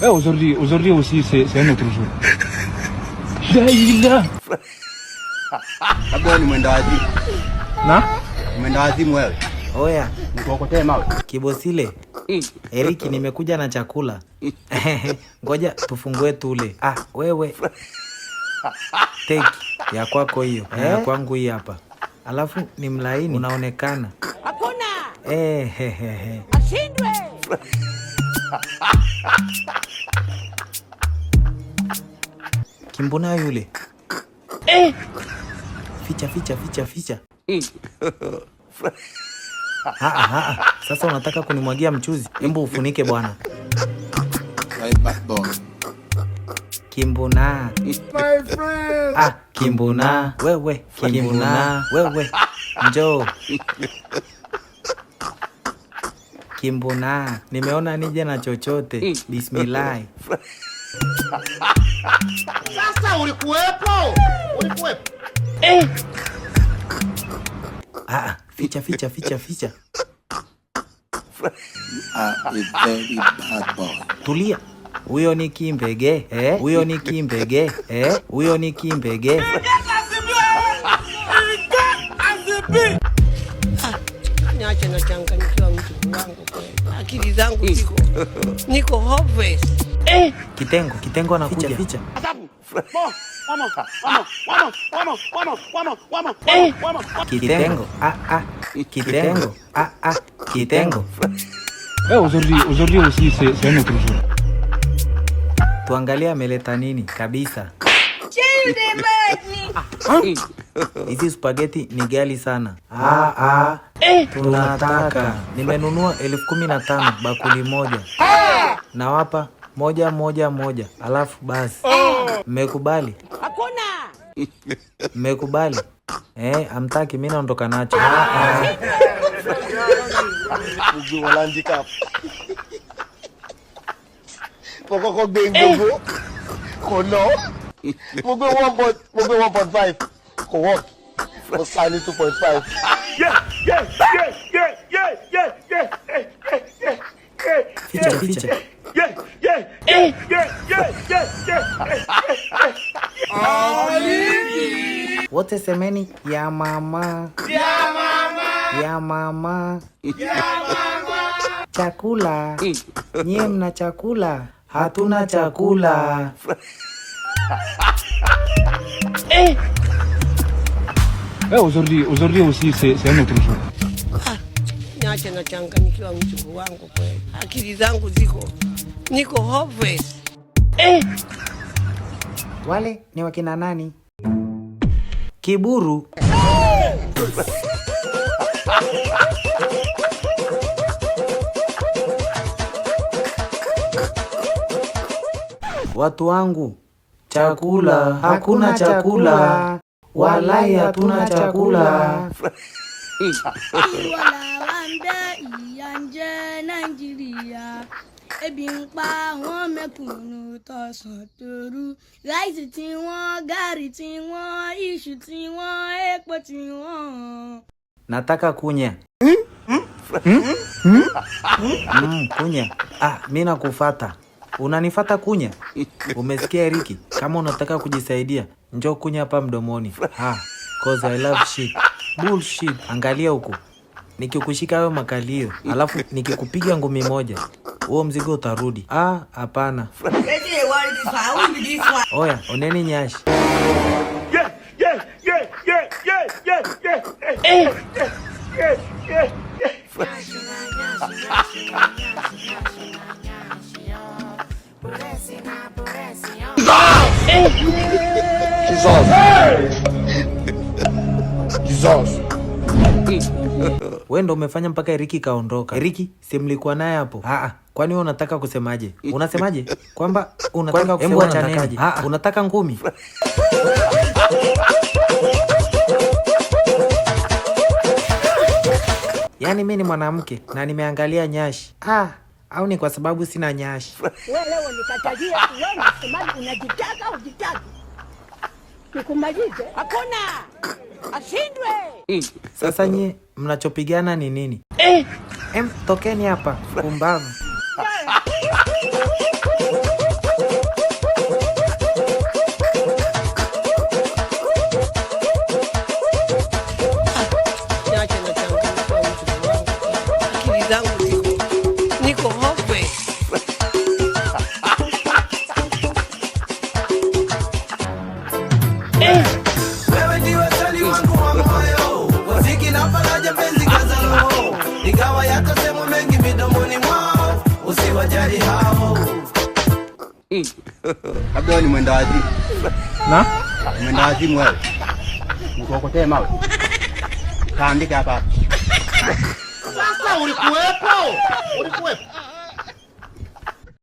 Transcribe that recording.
Aujourd'hui aussi, c'est un autre jour. Daïla. Labda ni mwenda wazimu. Na? Mwenda wazimu wewe. Oya, Nikokotee mawe. Kibosile. Eriki, nimekuja na chakula. Ngoja tufungue tule. Wewe. Take ya kwako hiyo. Ya kwangu hii hapa. Alafu ni mlaini unaonekana. Hakuna. Ashindwe. Kimbona yule. Ficha. Sasa unataka kunimwagia mchuzi? Hebu ufunike bwana. Kimbona. My friend. Kimbona. Wewe. Njoo. Kimbona. Nimeona nije na chochote. Bismillah. Sasa ulikuwepo? Ficha. A very bad boy. Tulia. Huyo ni Kimbege. Huyo ni Kimbege. Niache na changanyikiwa mtu wangu kweli. Akili zangu ziko. Niko hopeless. Kitengo anakuja. Ficha. Kitengo. Kitengo. Aujourd'hui aussi, c'est un autre jour. Tuangalie ameleta nini kabisa. Hizi spaghetti ni gali sana. Tunataka. Nimenunua 15,000 bakuli moja. Nawapa moja. Alafu basi. Mmekubali? Hakuna. Mmekubali? Amtaki mimi naondoka nacho. Uji walandika. Pokoko bengo. Kono. Mugo 1.5. Ko work. Ko sign 2.5. Ficha. Wote semeni ya mama. Chakula. Nyie mna chakula. Hatuna chakula. Aujourd'hui aussi, c'est un autre jour. Niache na changanyikiwa mtu wangu kweli. Akili zangu ziko. Niko hopeless. Wale ni wakina nani? Kiburu. Watu wangu, chakula. Hakuna chakula. Walai hatuna chakula. Wanda iyanje Nigeria. Ebi ń pa wọ́n mẹ̀kúnnù tọ̀sán tòru. Ráìsì tí wọ́n, gàrí tí wọ́n, iṣu tí wọ́n, epo tí wọ́n. Nataka kunya. Kunya. Mimi nakufata. Unanifata kunya? Umesikia Eriki? Kama unataka kujisaidia, njoo kunya hapa mdomoni. Cause I love shit. Bullshit. Angalia huko. Nikikushika wewe makalio, alafu nikikupiga ngumi moja, huo mzigo utarudi. Hapana. Oya, oneni nyashi. Jesus. Wewe ndo umefanya mpaka Eriki kaondoka. Eriki, si mlikuwa naye hapo? Kwani wewe unataka kusemaje? Unasemaje? Kwamba unataka kusema unatakaje? Unataka ngumi? Yaani mimi ni mwanamke na nimeangalia nyashi. Au ni kwa sababu sina nyashi? Wewe leo nikatajia wewe unasema unajitaka ujitaki. Nikumalize? Hakuna. Ashindwe. Sasa nyie mnachopigana ni nini? Tokeni hapa pumbavu. Niache nachanganyikiwa mchumba wangu. Akili zangu ziko. Niko hopwe. Wewe ndiwe sali wangu wa moyo, waziki na faraja penzi kaza roho, ingawa yatasemwa mengi midomoni mwao, usiwajali hao. Labda ni mwenda wazimu. Na? Mwenda wazimu wewe. Mkokotee mawe. Kaandika hapa. Sasa ulikuwepo?